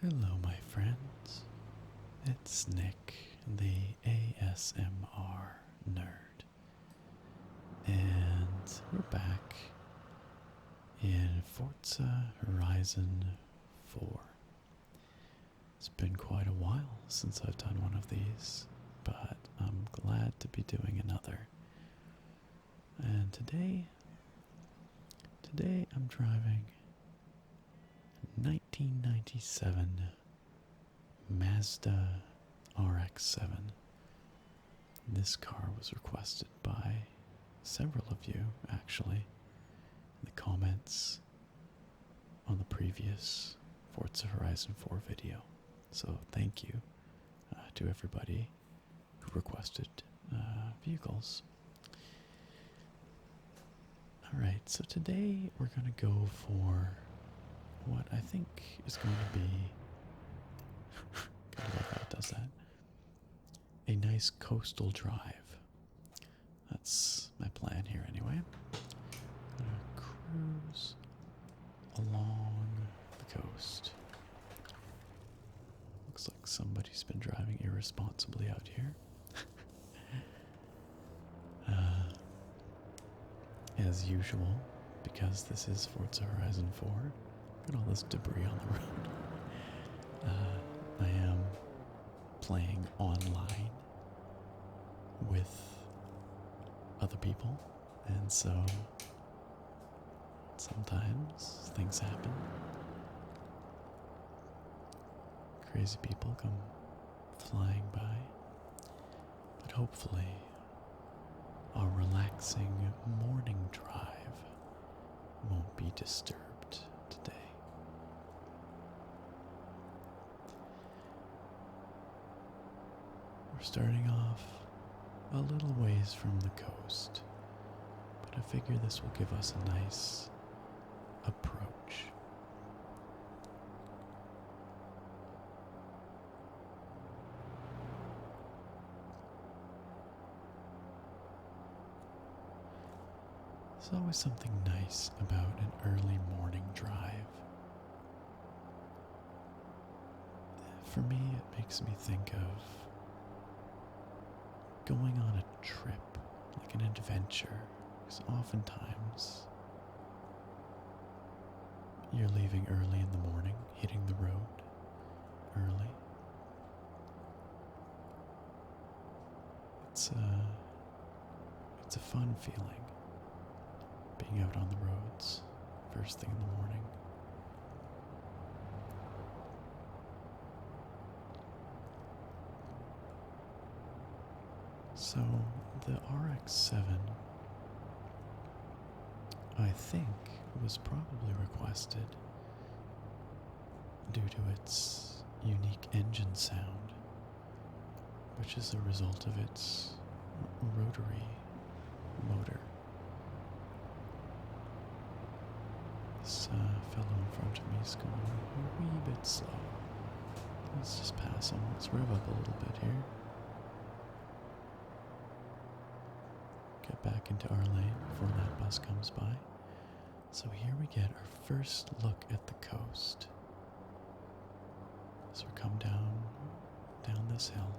Hello, my friends. It's Nick, the ASMR nerd. And we're back in Forza Horizon 4. It's been quite a while since I've done one of these, but I'm glad to be doing another. And today I'm driving 1997 Mazda RX-7. This car was requested by several of you, actually, in the comments on the previous Forza Horizon 4 video. So thank you to everybody who requested vehicles. Alright, so today we're going to go for what I think is going to be, kind of love how it does that, a nice coastal drive. That's my plan here anyway. I'm going to cruise along the coast. Looks like somebody's been driving irresponsibly out here. As usual, because this is Forza Horizon 4, look at all this debris on the road. I am playing online with other people, and so sometimes things happen. Crazy people come flying by, but hopefully our relaxing morning drive won't be disturbed today. We're starting off a little ways from the coast, but I figure this will give us a nice approach. There's always something nice about an early morning drive. For me, it makes me think of going on a trip, like an adventure, because oftentimes you're leaving early in the morning, hitting the road early. It's a fun feeling, being out on the roads first thing in the morning. So the RX-7, I think, was probably requested due to its unique engine sound, which is a result of its rotary motor. This fellow in front of me is going a wee bit slow. Let's just pass him. Let's rev up a little bit here. Get back into our lane before that bus comes by. So here we get our first look at the coast. So we come down this hill.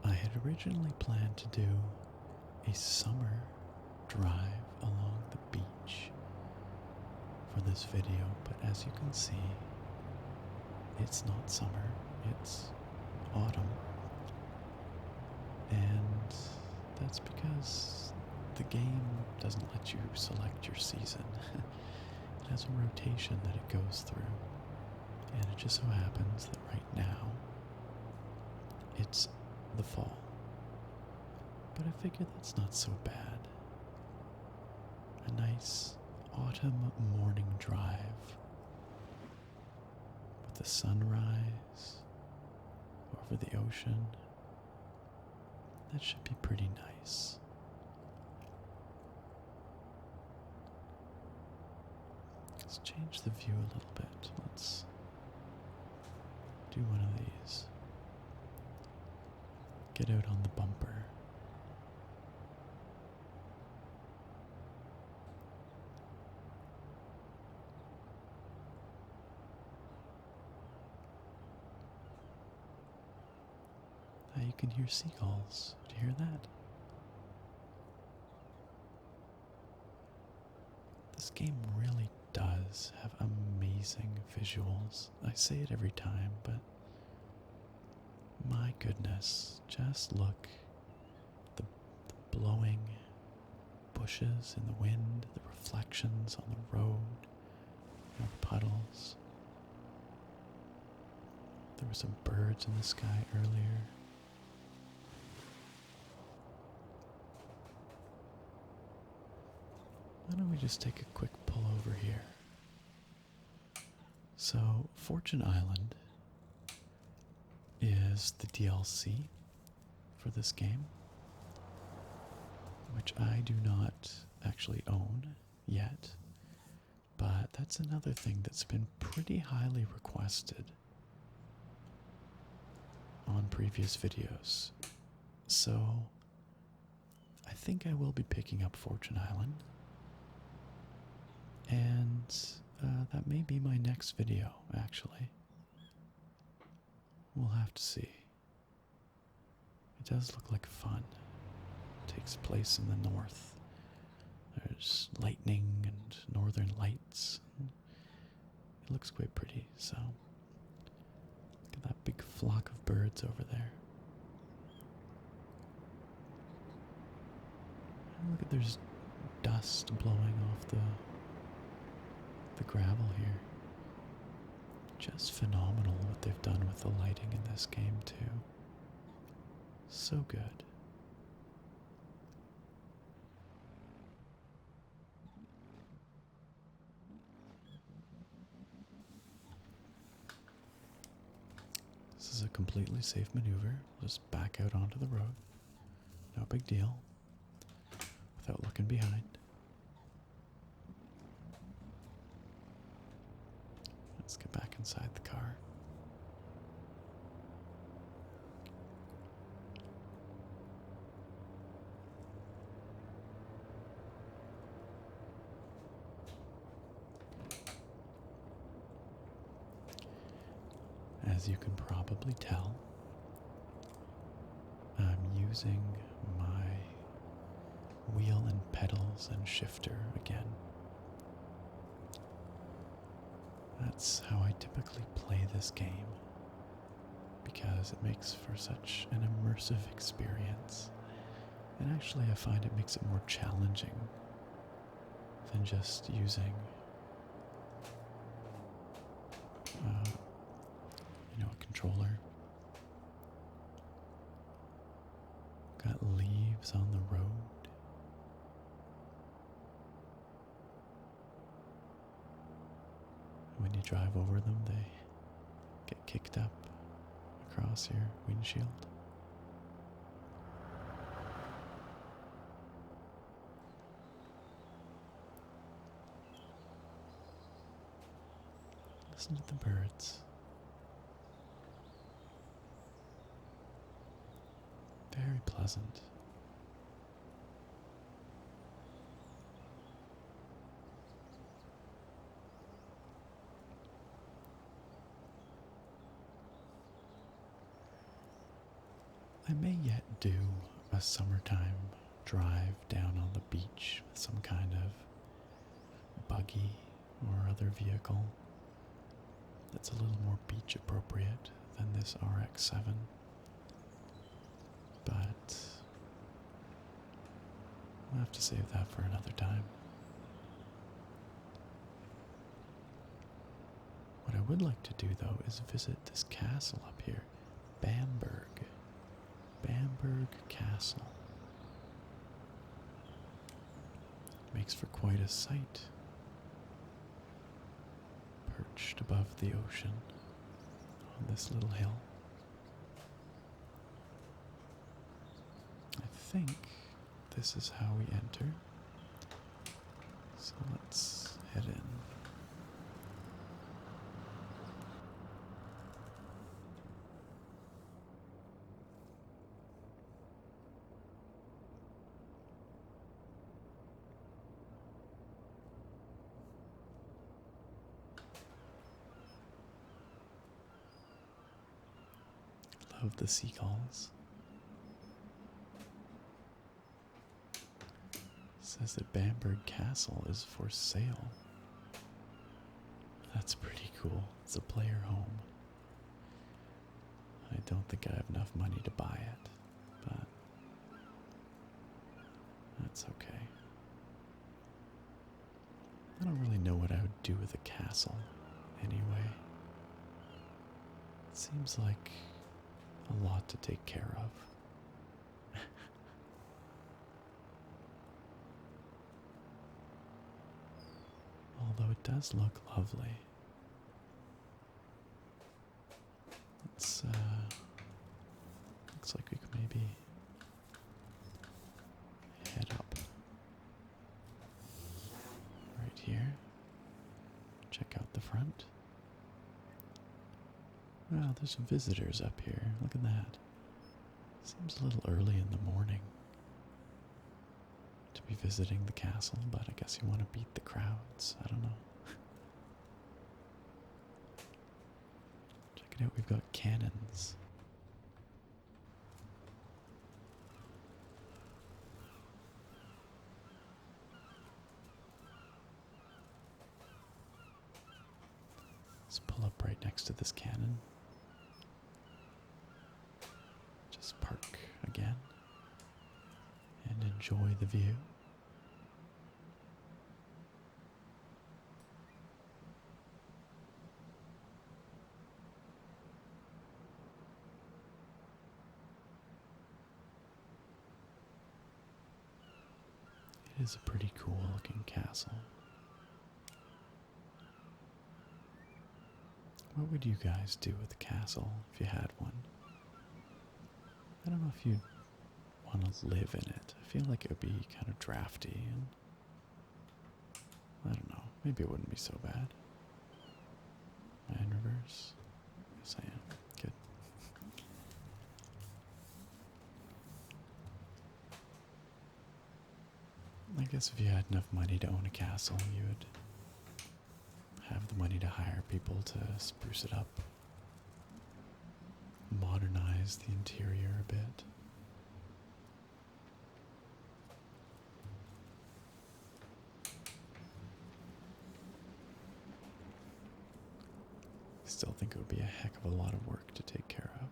I had originally planned to do a summer drive along the beach for this video, but as you can see, it's not summer, it's autumn. And that's because the game doesn't let you select your season. It has a rotation that it goes through. And it just so happens that right now, it's the fall. But I figure that's not so bad. A nice autumn morning drive with the sunrise over the ocean. That should be pretty nice. Let's change the view a little bit. Let's do one of these. Get out on the bumper. you can hear seagulls. Did you hear that? This game really does have amazing visuals. I say it every time, but my goodness, just look. The blowing bushes in the wind, the reflections on the road, the puddles. There were some birds in the sky earlier. Why don't we just take a quick pull over here? So, Fortune Island is the DLC for this game, which I do not actually own yet, but that's another thing that's been pretty highly requested on previous videos. So, I think I will be picking up Fortune Island. And that may be my next video, actually. We'll have to see. It does look like fun. It takes place in the north. There's lightning and northern lights. It looks quite pretty, so. Look at that big flock of birds over there. And look at there's dust blowing off the gravel here. Just phenomenal what they've done with the lighting in this game too. So good. This is a completely safe maneuver. Just back out onto the road. No big deal. Without looking behind. Let's get back inside the car. As you can probably tell, I'm using my wheel and pedals and shifter again. That's how I typically play this game, because it makes for such an immersive experience. And actually I find it makes it more challenging than just using a controller. Got leaves on the road. When you drive over them, they get kicked up across your windshield. Listen to the birds. Very pleasant. I may yet do a summertime drive down on the beach with some kind of buggy or other vehicle that's a little more beach appropriate than this RX-7. But we'll have to save that for another time. What I would like to do, though, is visit this castle up here, Bamburgh. Bamburgh Castle. Makes for quite a sight. Perched above the ocean on this little hill. I think this is how we enter. So let's head in. Love the seagulls. says that Bamburgh Castle is for sale. That's pretty cool. It's a player home. I don't think I have enough money to buy it, but that's okay. I don't really know what I would do with a castle, anyway. It seems like a lot to take care of. Although it does look lovely. It's, looks like we could maybe head up right here. Check out the front. Wow, there's some visitors up here. Look at that. Seems a little early in the morning to be visiting the castle, but I guess you want to beat the crowds. I don't know. Check it out, we've got cannons. Let's pull up right next to this cannon. Just park again and enjoy the view. It is a pretty cool looking castle. What would you guys do with the castle if you had one? I don't know if you'd want to live in it. I feel like it would be kind of drafty and I don't know, maybe it wouldn't be so bad. Am I in reverse? Yes I am. Good. I guess if you had enough money to own a castle, you would have the money to hire people to spruce it up, modernize the interior a bit. Still think it would be a heck of a lot of work to take care of.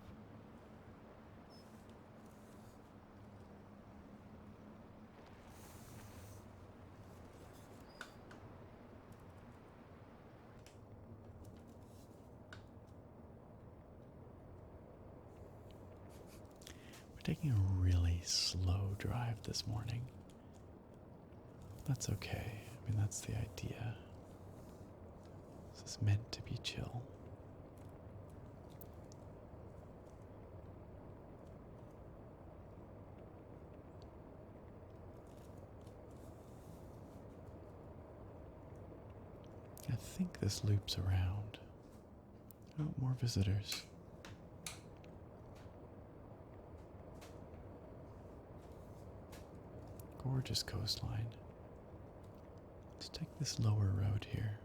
Taking a really slow drive this morning. That's okay. I mean, that's the idea. This is meant to be chill. I think this loops around. Oh, more visitors. Gorgeous coastline. Let's take this lower road here.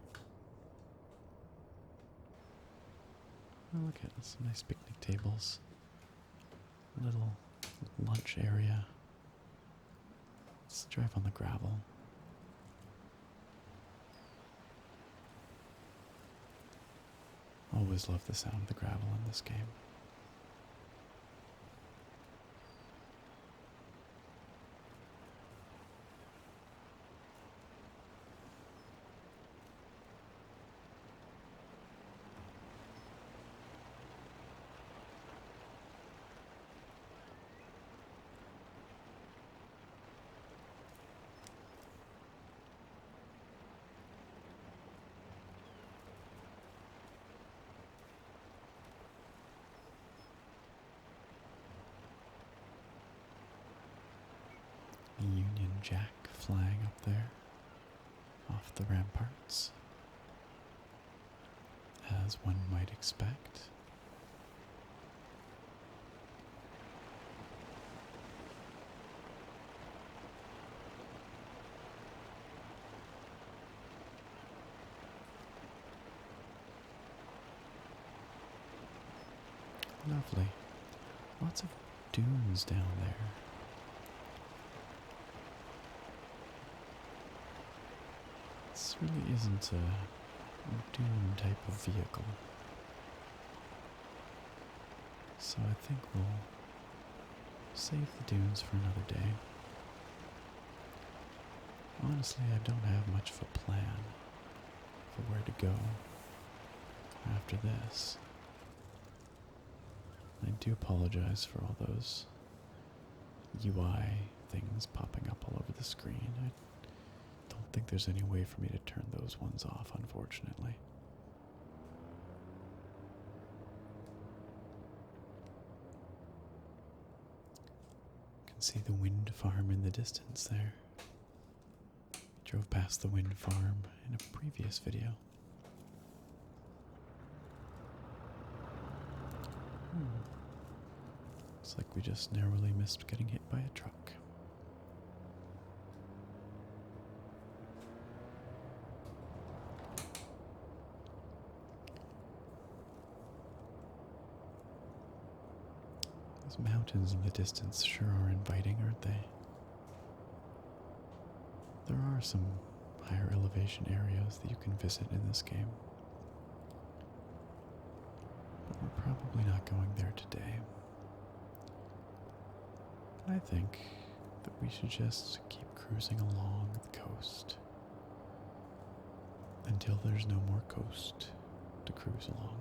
Oh, look at some nice picnic tables. A little lunch area. Let's drive on the gravel. Always love the sound of the gravel in this game. Union Jack flying up there off the ramparts, as one might expect. Lovely. Lots of dunes down there. This really isn't a dune type of vehicle. So I think we'll save the dunes for another day. Honestly, I don't have much of a plan for where to go after this. I do apologize for all those UI things popping up all over the screen. I don't think there's any way for me to turn those ones off, unfortunately. You can see the wind farm in the distance there. Drove past the wind farm in a previous video. Looks like we just narrowly missed getting hit by a truck. Those mountains in the distance sure are inviting, aren't they? There are some higher elevation areas that you can visit in this game. But we're probably not going there today. I think that we should just keep cruising along the coast until there's no more coast to cruise along.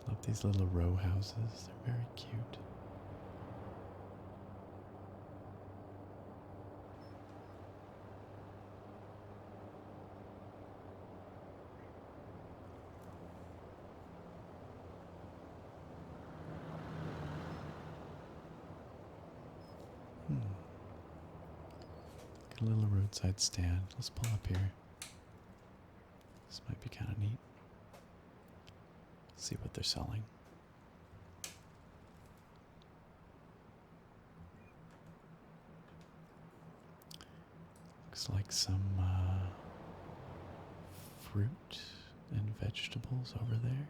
Love these little row houses, they're very cute. Got a little roadside stand. Let's pull up here. This might be kind of neat. See what they're selling. Looks like some fruit and vegetables over there.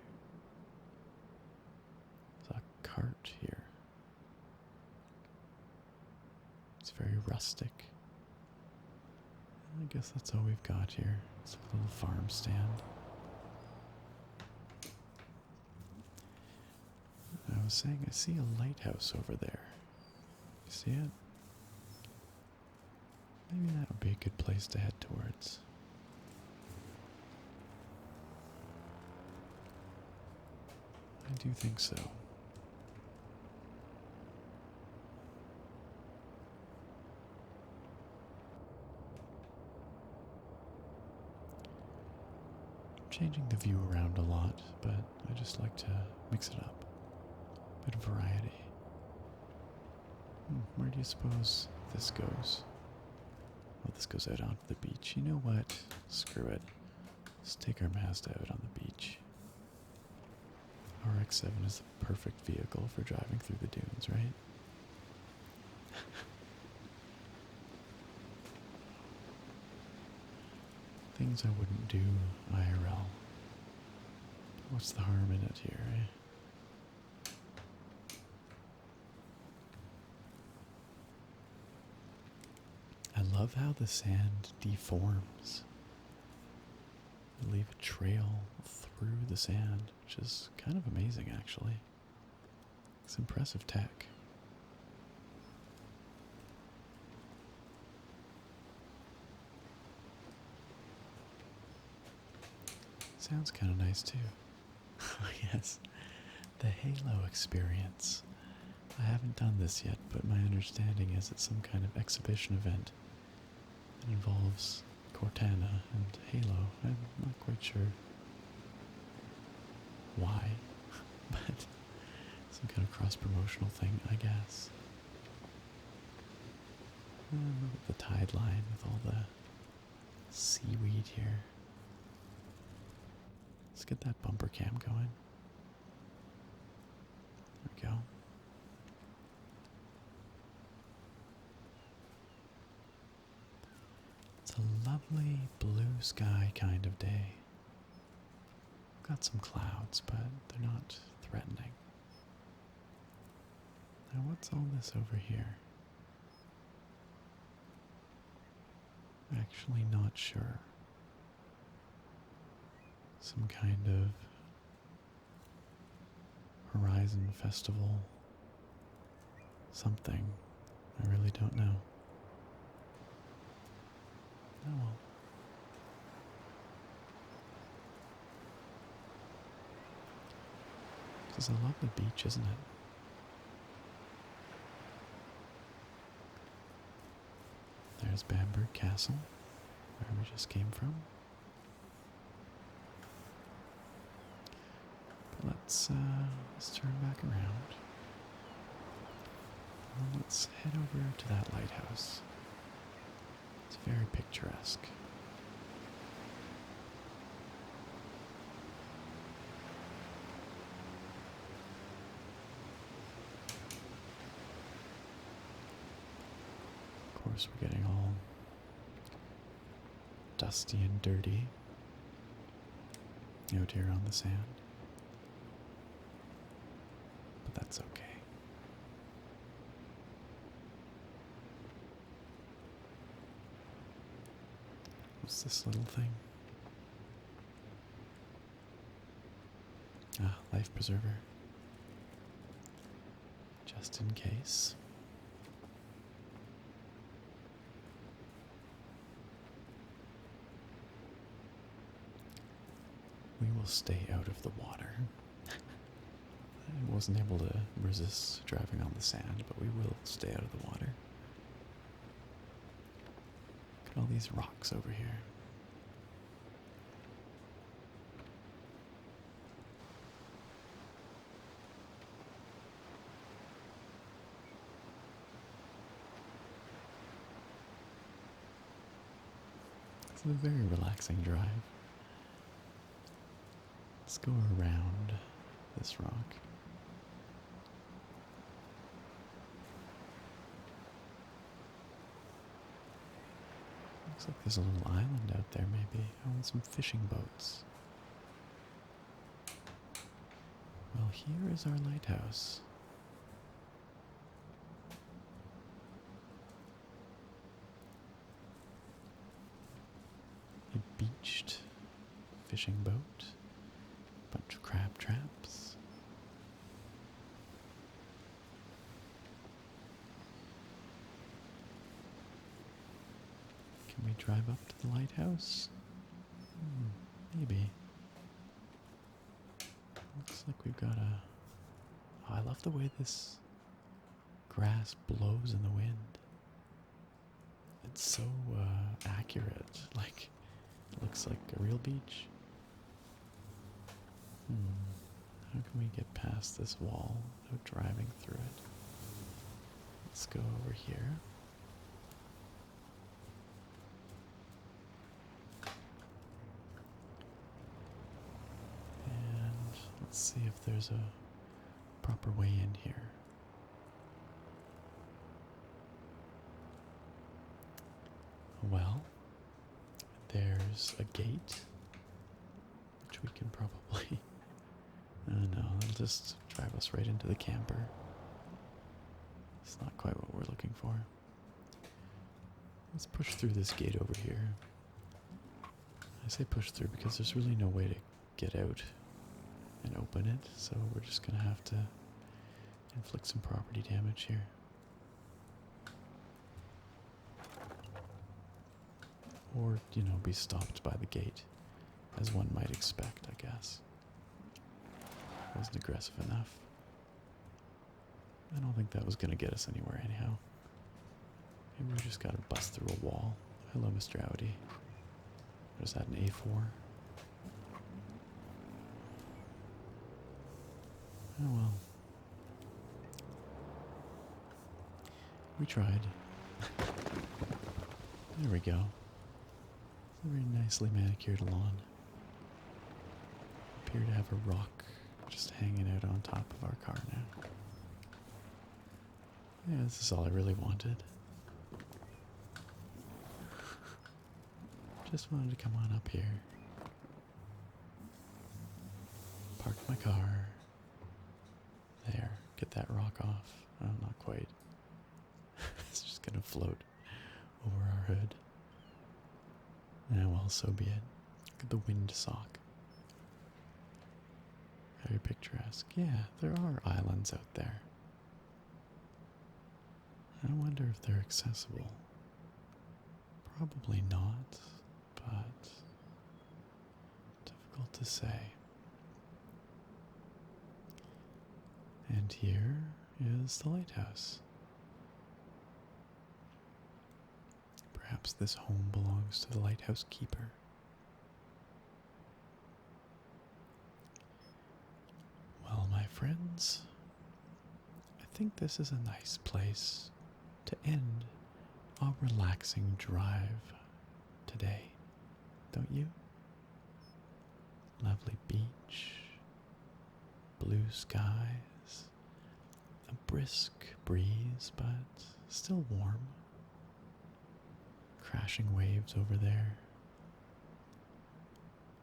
There's a cart here. It's very rustic. I guess that's all we've got here. It's a little farm stand. I was saying I see a lighthouse over there. You see it? Maybe that would be a good place to head towards. I do think so. Changing the view around a lot, but I just like to mix it up. Bit of variety. Where do you suppose this goes? Oh, this goes out onto the beach. You know what? Screw it. Let's take our Mazda out on the beach. RX-7 is the perfect vehicle for driving through the dunes, right? Things I wouldn't do IRL. What's the harm in it here, eh? I love how the sand deforms. You leave a trail through the sand, which is kind of amazing, actually. It's impressive tech. Sounds kind of nice too. Oh yes, the Halo experience. I haven't done this yet, but my understanding is it's some kind of exhibition event that involves Cortana and Halo. I'm not quite sure why, but some kind of cross-promotional thing, I guess. Look at the tide line with all the seaweed here. Let's get that bumper cam going. There we go. It's a lovely blue sky kind of day. Got some clouds, but they're not threatening. Now what's all this over here? I'm actually not sure. Some kind of Horizon Festival. Something. I really don't know. Oh well. This is a lovely beach, isn't it? There's Bamburgh Castle, where we just came from. But let's turn back around. And let's head over to that lighthouse. It's very picturesque. Of course, we're getting all dusty and dirty out here on the sand. But that's okay. What's this little thing? Ah, life preserver. Just in case. We will stay out of the water. I wasn't able to resist driving on the sand, but we will stay out of the water. Look at all these rocks over here. It's a very relaxing drive. Let's go around this rock. Looks like there's a little island out there maybe. Oh, and some fishing boats. Well, here is our lighthouse. A beached fishing boat. Bunch of crab traps. Can we drive up to the lighthouse? Maybe. Looks like we've got a... Oh, I love the way this grass blows in the wind. It's so accurate. Like, it looks like a real beach. How can we get past this wall without driving through it? Let's go over here. And let's see if there's a proper way in here. Well, there's a gate, which we can probably... no, it'll just drive us right into the camper. It's not quite what we're looking for. Let's push through this gate over here. I say push through because there's really no way to get out and open it, so we're just gonna have to inflict some property damage here. Or, you know, be stopped by the gate, as one might expect, I guess. Wasn't aggressive enough. I don't think that was going to get us anywhere anyhow. Maybe we just got to bust through a wall. Hello, Mr. Audi. What is that, an A4? Oh well. We tried. There we go. It's a very nicely manicured lawn. Appear to have a rock just hanging out on top of our car now. Yeah, this is all I really wanted. Just wanted to come on up here. Park my car. There, get that rock off. Oh, not quite. It's just gonna float over our hood. well, so be it. Look at the windsock. Very picturesque. Yeah, there are islands out there. I wonder if they're accessible. Probably not, but difficult to say. And here is the lighthouse. Perhaps this home belongs to the lighthouse keeper. Well, my friends, I think this is a nice place to end our relaxing drive today, don't you? Lovely beach, blue skies, a brisk breeze, but still warm. Crashing waves over there,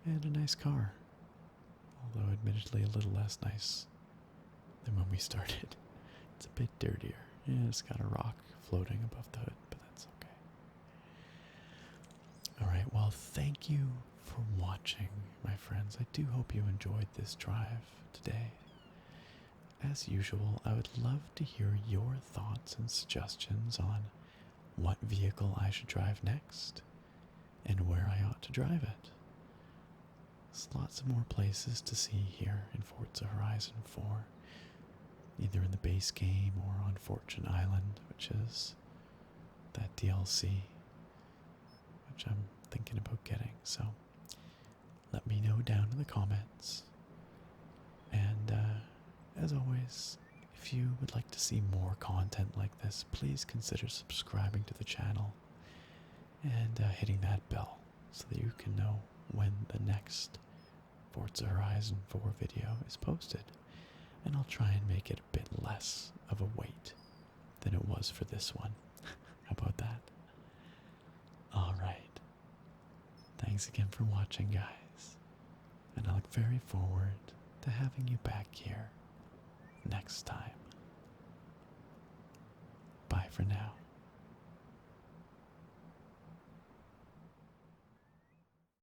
and a nice car, although admittedly a little less nice than when we started. It's a bit dirtier. Yeah, it's got a rock floating above the hood, but that's okay. Alright, well, thank you for watching, my friends. I do hope you enjoyed this drive today. As usual, I would love to hear your thoughts and suggestions on what vehicle I should drive next and where I ought to drive it. There's lots of more places to see here in Forza Horizon 4, either in the base game or on Fortune Island, which is that DLC, which I'm thinking about getting. So let me know down in the comments. And as always, if you would like to see more content like this, please consider subscribing to the channel and hitting that bell so that you can know when the next Forza Horizon 4 video is posted. And I'll try and make it a bit less of a wait than it was for this one. How about that? Alright. Thanks again for watching, guys. And I look very forward to having you back here next time. Bye for now.